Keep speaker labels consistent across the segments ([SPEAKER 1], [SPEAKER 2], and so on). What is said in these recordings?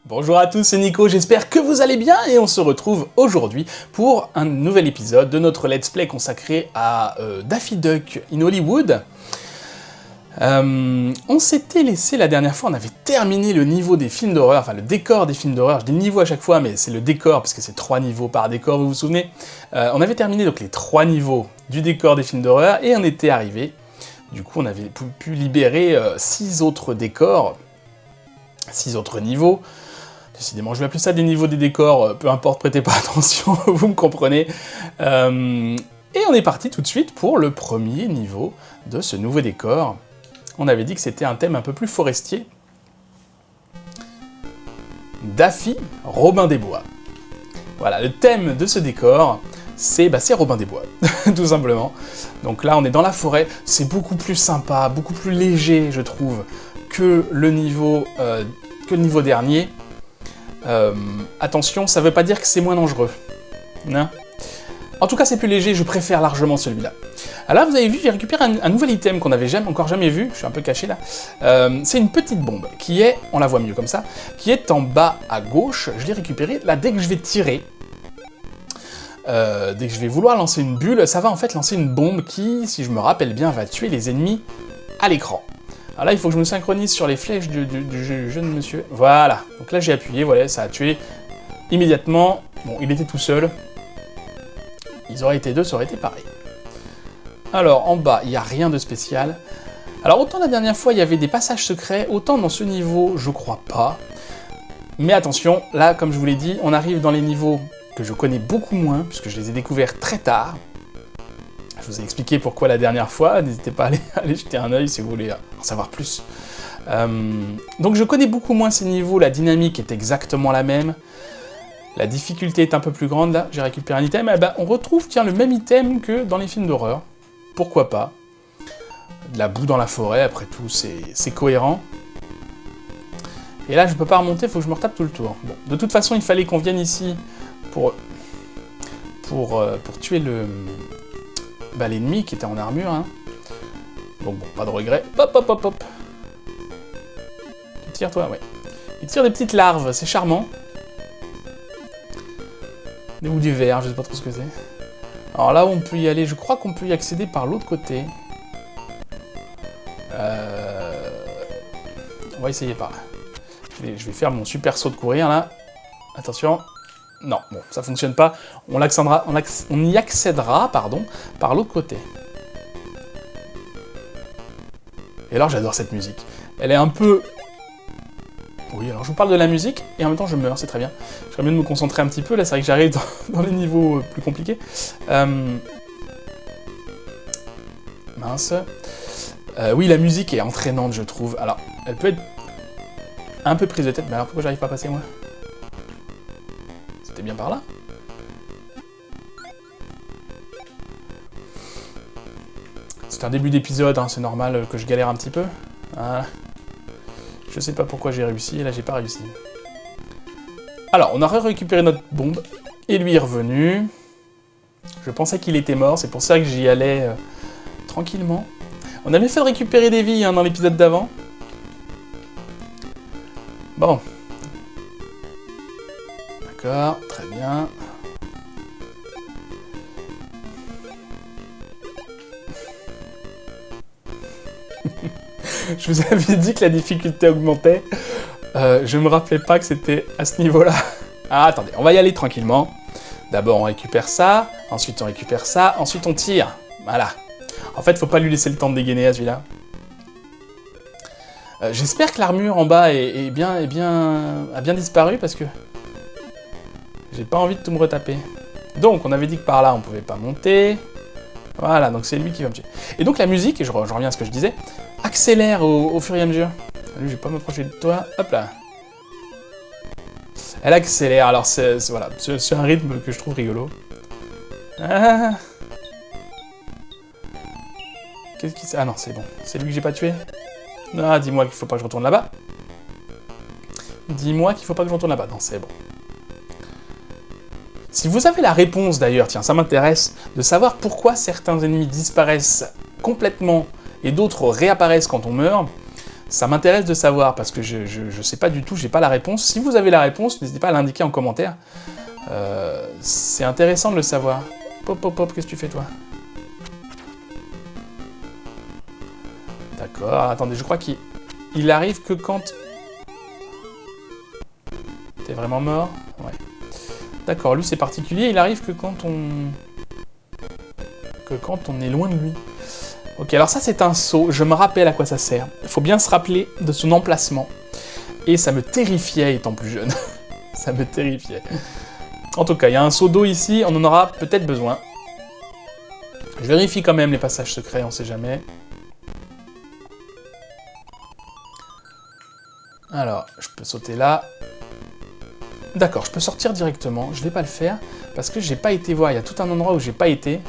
[SPEAKER 1] Bonjour à tous, c'est Nico, j'espère que vous allez bien et on se retrouve aujourd'hui pour un nouvel épisode de notre let's play consacré à Daffy Duck in Hollywood. On s'était laissé la dernière fois, on avait terminé le niveau des films d'horreur, enfin le décor des films d'horreur, je dis niveau à chaque fois mais c'est le décor parce que c'est 3 niveaux par décor, vous vous souvenez. On avait terminé donc les 3 niveaux du décor des films d'horreur et on était arrivé, du coup on avait pu libérer 6 autres décors, 6 autres niveaux. Décidément, je vais appeler ça des niveaux des décors, peu importe, prêtez pas attention, vous me comprenez. Et on est parti tout de suite pour le premier niveau de ce nouveau décor. On avait dit que c'était un thème un peu plus forestier. Daffy, Robin des Bois. Voilà, le thème de ce décor, c'est Robin des Bois, tout simplement. Donc là, on est dans la forêt, c'est beaucoup plus sympa, beaucoup plus léger, je trouve, que le niveau dernier. Attention, ça veut pas dire que c'est moins dangereux. Non. En tout cas, c'est plus léger, je préfère largement celui-là. Alors là, vous avez vu, j'ai récupéré un nouvel item qu'on n'avait encore jamais vu, je suis un peu caché là. C'est une petite bombe qui est, on la voit mieux comme ça, qui est en bas à gauche. Je l'ai récupérée, là, dès que je vais tirer, dès que je vais vouloir lancer une bulle, ça va en fait lancer une bombe qui, si je me rappelle bien, va tuer les ennemis à l'écran. Alors là, il faut que je me synchronise sur les flèches du jeune monsieur. Voilà. Donc là, j'ai appuyé, voilà, ça a tué immédiatement. Bon, il était tout seul. Ils auraient été deux, ça aurait été pareil. Alors, en bas, il n'y a rien de spécial. Alors, autant la dernière fois, il y avait des passages secrets, autant dans ce niveau, je crois pas. Mais attention, là, comme je vous l'ai dit, on arrive dans les niveaux que je connais beaucoup moins, puisque je les ai découverts très tard. Je vous ai expliqué pourquoi la dernière fois, n'hésitez pas à aller jeter un œil si vous voulez en savoir plus. Donc je connais beaucoup moins ces niveaux, la dynamique est exactement la même, la difficulté est un peu plus grande, là j'ai récupéré un item, et on retrouve le même item que dans les films d'horreur, pourquoi pas. De la boue dans la forêt, après tout c'est cohérent. Et là je peux pas remonter, il faut que je me retape tout le tour. Bon, de toute façon il fallait qu'on vienne ici pour tuer l'ennemi qui était en armure, hein. Donc bon, pas de regret. Hop, hop, hop, hop. Tu tires, toi? Ouais. Il tire des petites larves, c'est charmant. Ou du verre, je sais pas trop ce que c'est. Alors là où on peut y aller, je crois qu'on peut y accéder par l'autre côté. On va essayer par là. Je vais faire mon super saut de courir, là. Attention. Non, bon, ça fonctionne pas. On y accédera, pardon, par l'autre côté. Et alors, j'adore cette musique. Elle est un peu... Oui, alors je vous parle de la musique, et en même temps je meurs, c'est très bien. J'aimerais mieux de me concentrer un petit peu, là c'est vrai que j'arrive dans les niveaux plus compliqués. Mince. Oui, la musique est entraînante, je trouve. Alors, elle peut être un peu prise de tête, mais alors pourquoi j'arrive pas à passer, moi? C'était bien par là? C'est un début d'épisode, hein, c'est normal que je galère un petit peu. Voilà. Je sais pas pourquoi j'ai réussi, et là j'ai pas réussi. Alors, on aurait récupéré notre bombe, et lui est revenu. Je pensais qu'il était mort, c'est pour ça que j'y allais tranquillement. On avait fait de récupérer des vies, hein, dans l'épisode d'avant. Bon. D'accord, très bien. Je vous avais dit que la difficulté augmentait. Je me rappelais pas que c'était à ce niveau-là. Ah, attendez, on va y aller tranquillement. D'abord, on récupère ça, ensuite on récupère ça, ensuite on tire. Voilà. En fait, faut pas lui laisser le temps de dégainer à celui-là. J'espère que l'armure en bas a bien disparu parce que j'ai pas envie de tout me retaper. Donc, on avait dit que par là, on pouvait pas monter. Voilà, donc c'est lui qui va me tuer. Et donc la musique, et je reviens à ce que je disais, accélère au fur et à mesure. Lui, je vais pas m'approcher de toi. Hop là. Elle accélère, alors c'est un rythme que je trouve rigolo. Ah. Qu'est-ce qui... Ah non, c'est bon. C'est lui que j'ai pas tué. Ah, dis-moi qu'il faut pas que je retourne là-bas. Dis-moi qu'il faut pas que je retourne là-bas. Non, c'est bon. Si vous avez la réponse d'ailleurs, tiens, ça m'intéresse, de savoir pourquoi certains ennemis disparaissent complètement et d'autres réapparaissent quand on meurt, ça m'intéresse de savoir, parce que je sais pas du tout, j'ai pas la réponse. Si vous avez la réponse, n'hésitez pas à l'indiquer en commentaire. C'est intéressant de le savoir. Pop, pop, pop, qu'est-ce que tu fais, toi? D'accord, attendez, je crois qu'il arrive que quand... T'es vraiment mort? Ouais. D'accord, lui c'est particulier, il arrive que quand on... est loin de lui. Ok, alors ça c'est un saut, je me rappelle à quoi ça sert. Il faut bien se rappeler de son emplacement. Et ça me terrifiait étant plus jeune. Ça me terrifiait. En tout cas, il y a un seau d'eau ici, on en aura peut-être besoin. Je vérifie quand même les passages secrets, on sait jamais. Alors, je peux sauter là. D'accord, je peux sortir directement. Je vais pas le faire parce que j'ai pas été voir. Il y a tout un endroit où j'ai pas été.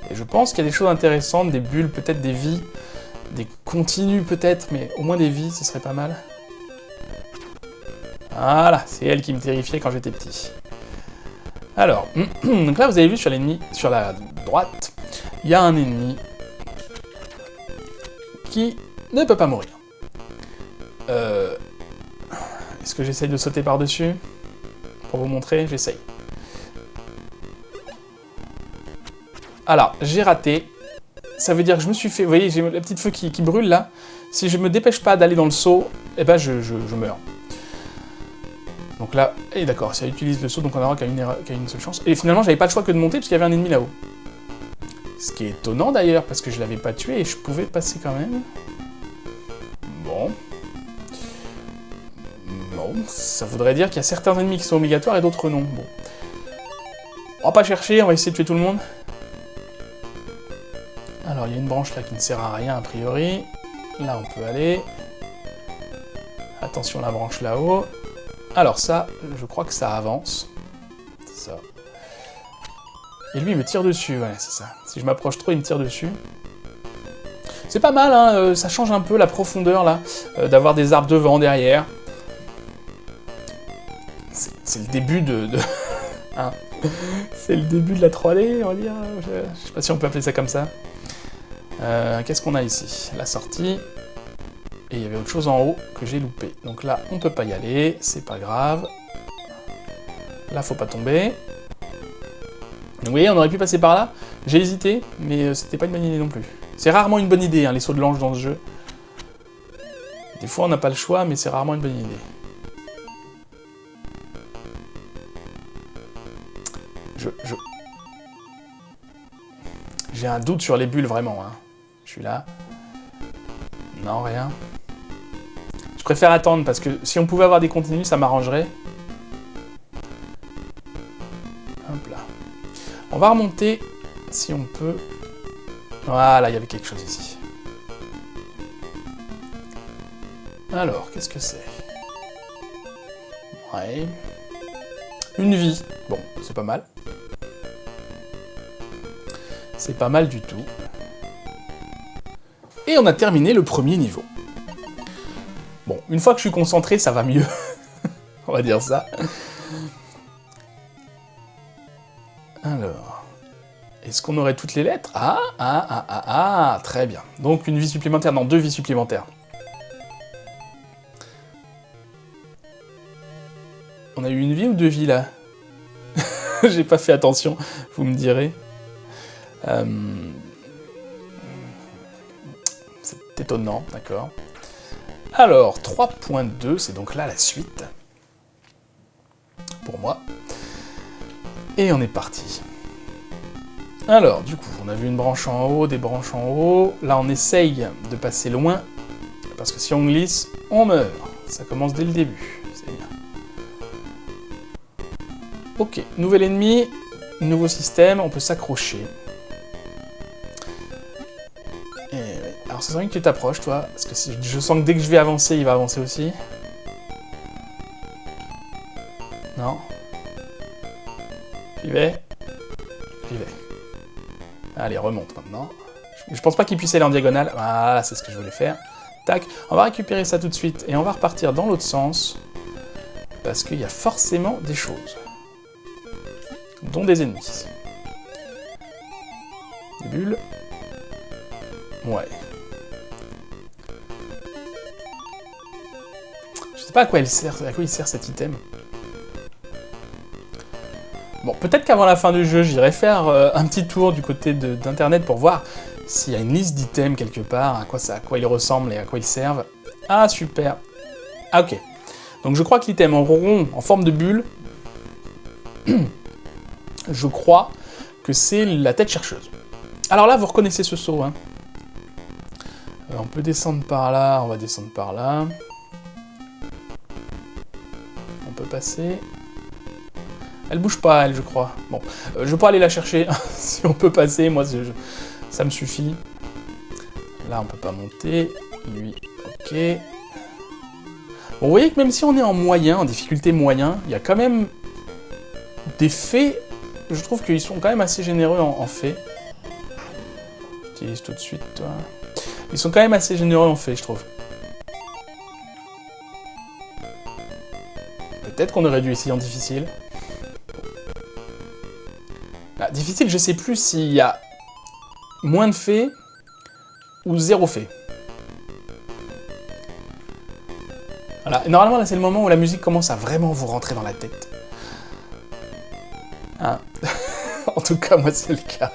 [SPEAKER 1] Et je pense qu'il y a des choses intéressantes, des bulles, peut-être des vies, des continues peut-être, mais au moins des vies, ce serait pas mal. Voilà, c'est elle qui me terrifiait quand j'étais petit. Alors, donc là vous avez vu sur l'ennemi, sur la droite, il y a un ennemi qui ne peut pas mourir. Est-ce que j'essaye de sauter par-dessus? Pour vous montrer, j'essaye. Alors, j'ai raté. Ça veut dire que je me suis fait... Vous voyez, j'ai la petite feu qui brûle là. Si je me dépêche pas d'aller dans le seau, eh ben je meurs. Donc là, et d'accord, ça utilise le saut, donc on aura qu'à une seule chance. Et finalement, j'avais pas le choix que de monter, parce qu'il y avait un ennemi là-haut. Ce qui est étonnant d'ailleurs, parce que je l'avais pas tué et je pouvais passer quand même. Bon. Bon, ça voudrait dire qu'il y a certains ennemis qui sont obligatoires et d'autres non. Bon. On va pas chercher, on va essayer de tuer tout le monde. Alors, il y a une branche là qui ne sert à rien a priori. Là, on peut aller. Attention, la branche là-haut. Alors ça, je crois que ça avance. C'est ça. Et lui, il me tire dessus, ouais, c'est ça. Si je m'approche trop, il me tire dessus. C'est pas mal, hein, ça change un peu la profondeur, là, d'avoir des arbres devant, derrière. C'est le début de... hein. C'est le début de la 3D, on va dire. Je sais pas si on peut appeler ça comme ça. Qu'est-ce qu'on a ici? La sortie. Et il y avait autre chose en haut que j'ai loupé. Donc là, on peut pas y aller, c'est pas grave. Là, faut pas tomber. Vous voyez, on aurait pu passer par là. J'ai hésité, mais c'était pas une bonne idée non plus. C'est rarement une bonne idée, hein, les sauts de l'ange dans ce jeu. Des fois, on n'a pas le choix, mais c'est rarement une bonne idée. J'ai un doute sur les bulles, vraiment. Hein. Je suis là. Non, rien. Je préfère attendre, parce que si on pouvait avoir des continues, ça m'arrangerait. Hop là. On va remonter, si on peut. Voilà, il y avait quelque chose ici. Alors, qu'est-ce que c'est? Ouais. Une vie. Bon, c'est pas mal. C'est pas mal du tout. Et on a terminé le premier niveau. Bon, une fois que je suis concentré, ça va mieux. On va dire ça. Alors... Est-ce qu'on aurait toutes les lettres? Très bien. Donc une vie supplémentaire, non, 2 vies supplémentaires. On a eu une vie ou 2 vies, là? J'ai pas fait attention, vous me direz. C'est étonnant, d'accord. Alors, 3.2, c'est donc là la suite. Pour moi. Et on est parti. Alors, du coup, on a vu une branche en haut, des branches en haut. Là, on essaye de passer loin, parce que si on glisse, on meurt. Ça commence dès le début, c'est bien. Ok, nouvel ennemi, nouveau système, on peut s'accrocher. Alors, c'est vrai que tu t'approches, toi, parce que je sens que dès que je vais avancer, il va avancer aussi. Non. J'y vais. J'y vais. Allez, remonte maintenant. Je pense pas qu'il puisse aller en diagonale. Voilà, c'est ce que je voulais faire. Tac. On va récupérer ça tout de suite et on va repartir dans l'autre sens. Parce qu'il y a forcément des choses. Dont des ennemis. Des bulles. Ouais. Je sais pas à quoi il sert cet item. Bon, peut-être qu'avant la fin du jeu, j'irai faire un petit tour du côté d'internet pour voir s'il y a une liste d'items quelque part, à quoi ils ressemblent et à quoi ils servent. Ah, super. Ah, ok. Donc je crois que l'item en rond, en forme de bulle, je crois que c'est la tête chercheuse. Alors là, vous reconnaissez ce saut, hein. On peut descendre par là, on va descendre par là. On peut passer... Elle bouge pas, elle, je crois. Bon, je vais pas aller la chercher. Si on peut passer, moi, ça me suffit. Là, on peut pas monter. Lui, ok. Bon, vous voyez que même si on est en moyen, en difficulté moyen, il y a quand même des faits. Je trouve qu'ils sont quand même assez généreux en faits. J'utilise tout de suite, toi. Ils sont quand même assez généreux en faits, je trouve. Peut-être qu'on aurait dû essayer en difficile. Là, difficile, je sais plus s'il y a moins de faits ou 0 faits. Voilà. Et normalement, là, c'est le moment où la musique commence à vraiment vous rentrer dans la tête. Hein. En tout cas, moi, c'est le cas.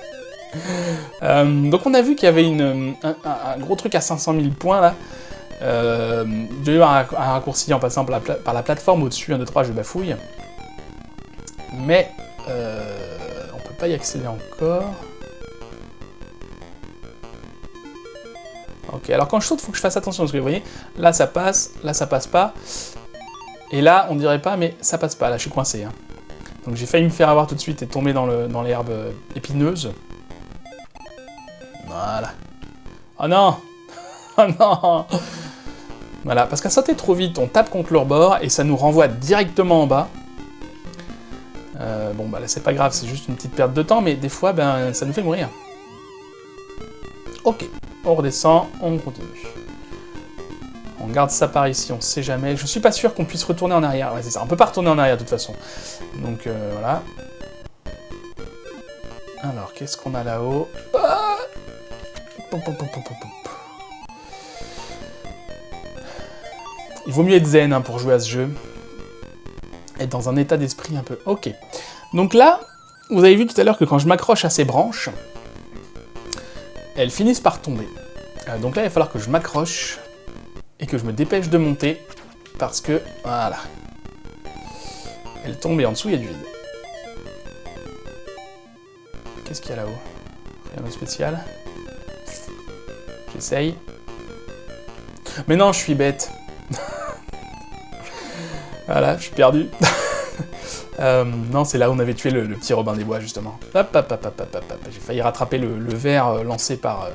[SPEAKER 1] Donc, on a vu qu'il y avait un gros truc à 500 000 points, là. Il devait y avoir un raccourci en passant par la plateforme au-dessus. 1, 2, 3, je bafouille. Mais... on peut pas y accéder encore. Ok, alors quand je saute, il faut que je fasse attention, parce que vous voyez, là ça passe pas. Et là, on dirait pas, mais ça passe pas, là je suis coincé. Hein. Donc j'ai failli me faire avoir tout de suite et tomber dans l'herbe épineuse. Voilà. Oh non. Oh non. Voilà, parce qu'à sauter trop vite, on tape contre le rebord et ça nous renvoie directement en bas. Bon bah là c'est pas grave, c'est juste une petite perte de temps, mais des fois ben ça nous fait mourir. Ok, on redescend, on continue. On garde ça par ici, on sait jamais. Je suis pas sûr qu'on puisse retourner en arrière. Ouais c'est ça, on peut pas retourner en arrière de toute façon. Donc voilà. Alors qu'est-ce qu'on a là-haut? Ah, il vaut mieux être zen hein, pour jouer à ce jeu. Être dans un état d'esprit un peu... Ok. Donc là, vous avez vu tout à l'heure que quand je m'accroche à ces branches, elles finissent par tomber. Donc là, il va falloir que je m'accroche et que je me dépêche de monter parce que... Voilà. Elles tombent et en dessous, il y a du vide. Qu'est-ce qu'il y a là-haut? Rien de spécial. J'essaye. Mais non, je suis bête. Voilà, je suis perdu. Non, c'est là où on avait tué le petit Robin des Bois, justement. Hop, hop, hop, hop, hop, hop. J'ai failli rattraper le ver lancé par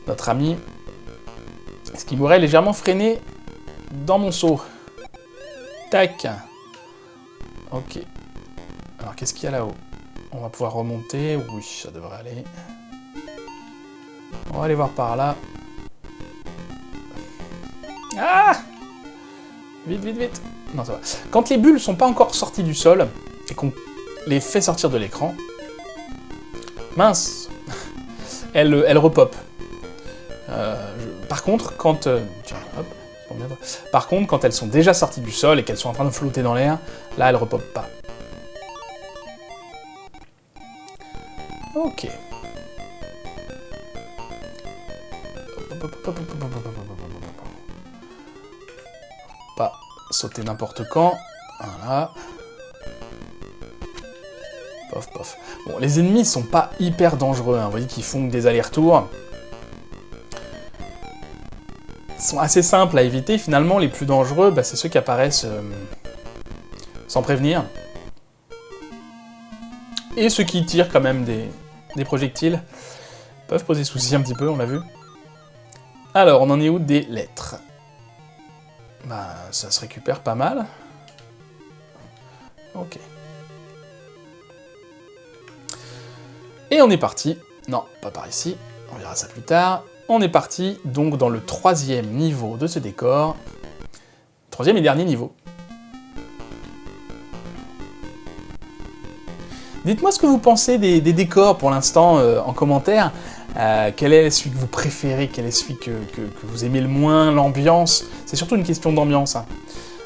[SPEAKER 1] notre ami. Ce qui m'aurait légèrement freiné dans mon saut. Tac. Ok. Alors, qu'est-ce qu'il y a là-haut? On va pouvoir remonter. Oui, ça devrait aller. On va aller voir par là. Ah! Vite, vite, vite. Non, ça va. Quand les bulles sont pas encore sorties du sol, et qu'on les fait sortir de l'écran, mince, elles repopent. Par contre, quand... tiens, hop, par contre, quand elles sont déjà sorties du sol et qu'elles sont en train de flotter dans l'air, là, elles repopent pas. Ok. Pas sauter n'importe quand. Voilà. Pof, pof. Bon, les ennemis sont pas hyper dangereux, hein. Vous voyez qu'ils font des allers-retours. Ils sont assez simples à éviter. Finalement, les plus dangereux, bah, c'est ceux qui apparaissent sans prévenir. Et ceux qui tirent quand même des projectiles peuvent poser souci un petit peu, on l'a vu. Alors, on en est où des lettres? Bah, ça se récupère pas mal. Ok. Et on est parti. Non, pas par ici. On verra ça plus tard. On est parti, donc, dans le 3e niveau de ce décor. 3e et dernier niveau. Dites-moi ce que vous pensez des décors pour l'instant en commentaire. Quel est celui que vous préférez? Quel est celui que vous aimez le moins? L'ambiance? C'est surtout une question d'ambiance. Hein.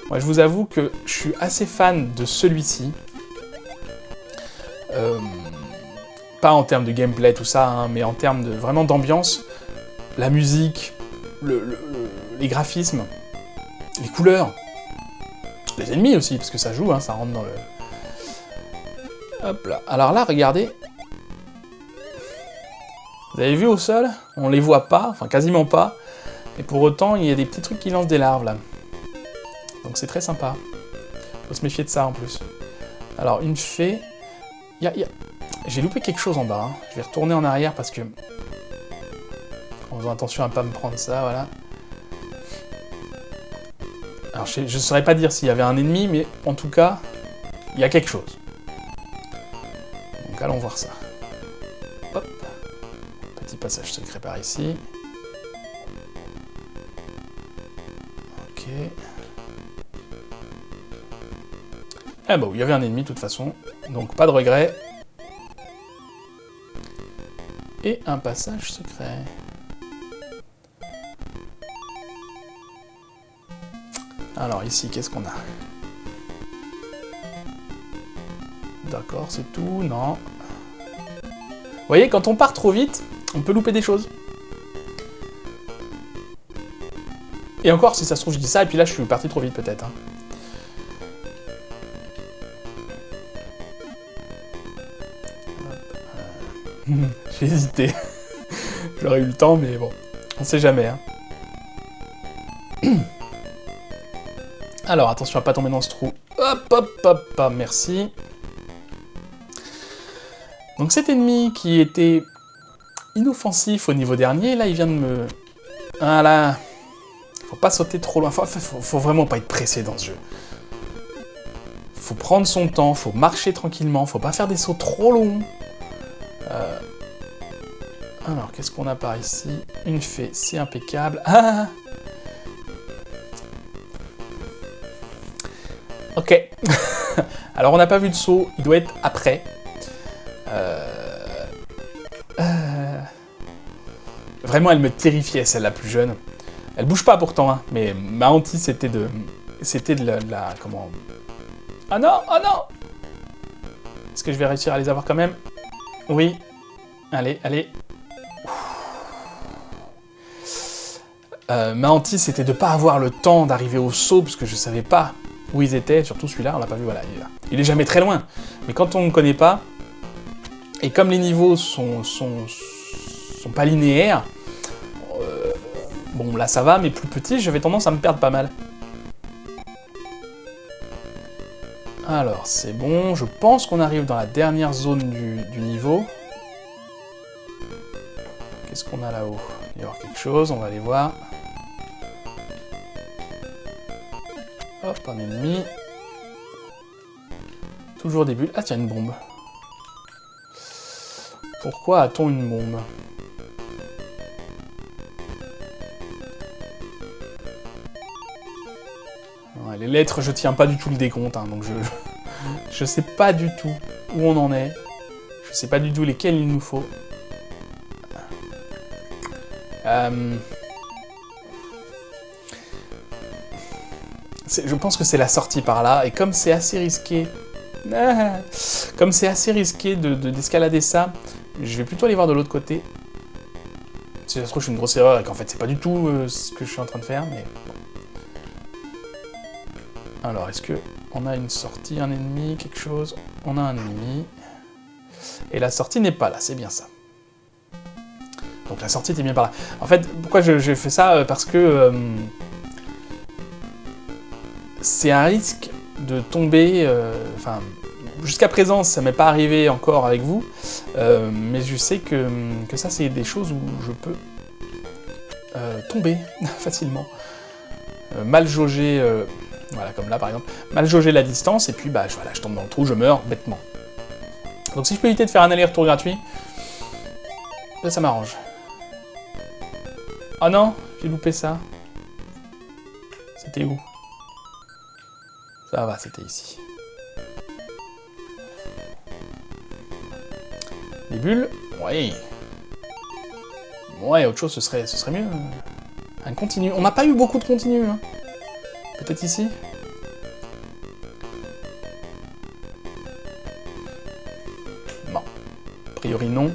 [SPEAKER 1] Moi, je vous avoue que je suis assez fan de celui-ci. Pas en termes de gameplay, tout ça, hein, mais en termes de vraiment d'ambiance. La musique, les graphismes, les couleurs, les ennemis aussi, parce que ça joue, hein, ça rentre dans le... Hop là. Alors là, regardez. Vous avez vu au sol? On les voit pas, enfin quasiment pas. Et pour autant, il y a des petits trucs qui lancent des larves, là. Donc c'est très sympa. Faut se méfier de ça, en plus. Alors, une fée... J'ai loupé quelque chose en bas. Hein. Je vais retourner en arrière, parce que... En faisant attention à pas me prendre ça, voilà. Alors, je ne saurais pas dire s'il y avait un ennemi, mais en tout cas, il y a quelque chose. Donc, allons voir ça. Hop. Petit passage secret par ici. Ok. Ah bah oui, il y avait un ennemi de toute façon, donc pas de regret. Et un passage secret. Alors ici, qu'est-ce qu'on a? D'accord, c'est tout, non. Vous voyez, quand on part trop vite, on peut louper des choses. Et encore, si ça se trouve, je dis ça, et puis là, je suis parti trop vite, peut-être. Hein. J'ai hésité. J'aurais eu le temps, mais bon, on sait jamais. Hein. Alors, attention à pas tomber dans ce trou. Hop, hop, hop, hop, merci. Donc cet ennemi qui était inoffensif au niveau dernier, là, il vient de me... Voilà. Faut pas sauter trop loin. Faut vraiment pas être pressé dans ce jeu. Faut prendre son temps, faut marcher tranquillement, faut pas faire des sauts trop longs. Alors, qu'est-ce qu'on a par ici? Une fée, c'est impeccable. Ah! Ok. Alors, on n'a pas vu de saut, il doit être après. Vraiment, elle me terrifiait, celle la plus jeune. Elle bouge pas pourtant, hein, mais ma hantise, c'était de la... Comment... Ah non! Oh non! Est-ce que je vais réussir à les avoir quand même? Oui. Allez, allez. Ma hantise, c'était de pas avoir le temps d'arriver au saut, parce que je savais pas où ils étaient, surtout celui-là, on l'a pas vu, voilà, il est là. Il est jamais très loin, mais quand on ne connaît pas, et comme les niveaux sont pas linéaires, bon là ça va, mais plus petit, j'avais tendance à me perdre pas mal. Alors, c'est bon, je pense qu'on arrive dans la dernière zone du niveau. Qu'est-ce qu'on a là-haut? Il va y avoir quelque chose, on va aller voir. Hop, un ennemi. Toujours des bulles. Ah tiens, une bombe. Pourquoi a-t-on une bombe? Ouais, les lettres, je tiens pas du tout le décompte, hein, donc je sais pas du tout où on en est. Je sais pas du tout lesquels il nous faut. Je pense que c'est la sortie par là, et comme c'est assez risqué... comme c'est assez risqué d'escalader ça, je vais plutôt aller voir de l'autre côté. Si ça se trouve, je suis une grosse erreur, et qu'en fait, c'est pas du tout ce que je suis en train de faire, mais... Alors, est-ce que on a une sortie, un ennemi, quelque chose? On a un ennemi. Et la sortie n'est pas là, c'est bien ça. Donc la sortie était bien par là. En fait, pourquoi j'ai fait ça? Parce que... c'est un risque de tomber... Enfin, jusqu'à présent, ça m'est pas arrivé encore avec vous, mais je sais que ça, c'est des choses où je peux tomber facilement. Mal jauger... voilà, comme là, par exemple. Mal jauger la distance, et puis, bah, voilà, je tombe dans le trou, je meurs bêtement. Donc si je peux éviter de faire un aller-retour gratuit, ça m'arrange. Oh non, j'ai loupé ça. C'était où? Ça va, c'était ici. Des bulles? Oui. Ouais, autre chose, ce serait mieux. Un continu. On n'a pas eu beaucoup de continu, hein. Peut-être ici? Bon. A priori, non.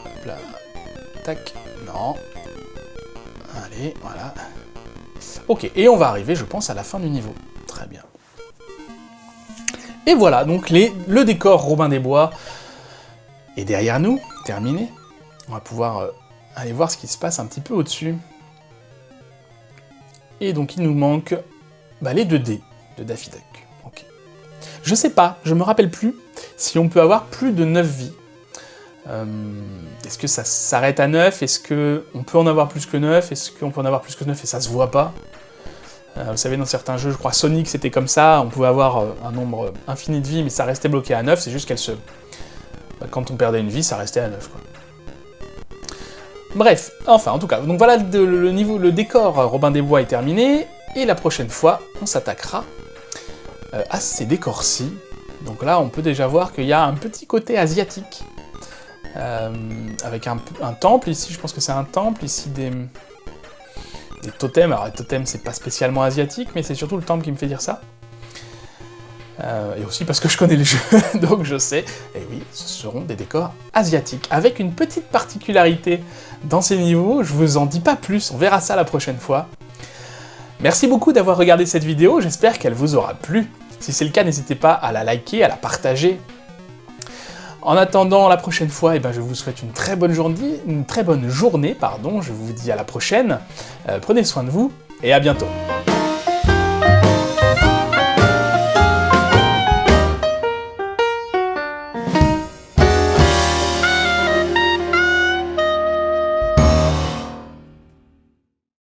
[SPEAKER 1] Hop là. Tac. Non. Allez, voilà. Ok, et on va arriver, je pense, à la fin du niveau. Très bien. Et voilà, donc le décor Robin des Bois est derrière nous, terminé. On va pouvoir aller voir ce qui se passe un petit peu au-dessus. Et donc il nous manque les 2 dés de Daffy Duck. Okay. Je sais pas, je me rappelle plus si on peut avoir plus de 9 vies. Est-ce que ça s'arrête à 9? Est-ce qu'on peut en avoir plus que 9? Est-ce qu'on peut en avoir plus que 9 et ça se voit pas? Vous savez, dans certains jeux, je crois Sonic c'était comme ça, on pouvait avoir un nombre infini de vies, mais ça restait bloqué à 9, c'est juste qu'elle se... Quand on perdait une vie, ça restait à 9, quoi. Bref, enfin, en tout cas, donc voilà, le décor Robin des Bois est terminé, et la prochaine fois, on s'attaquera à ces décors-ci. Donc là, on peut déjà voir qu'il y a un petit côté asiatique, avec un temple ici, je pense que c'est un temple, ici des totems. Alors les totems c'est pas spécialement asiatique, mais c'est surtout le temple qui me fait dire ça. Et aussi parce que je connais les jeux, donc je sais. Et oui, ce seront des décors asiatiques, avec une petite particularité dans ces niveaux, je vous en dis pas plus, on verra ça la prochaine fois. Merci beaucoup d'avoir regardé cette vidéo, j'espère qu'elle vous aura plu. Si c'est le cas, n'hésitez pas à la liker, à la partager. En attendant la prochaine fois, je vous souhaite une très bonne journée, je vous dis à la prochaine, prenez soin de vous, et à bientôt.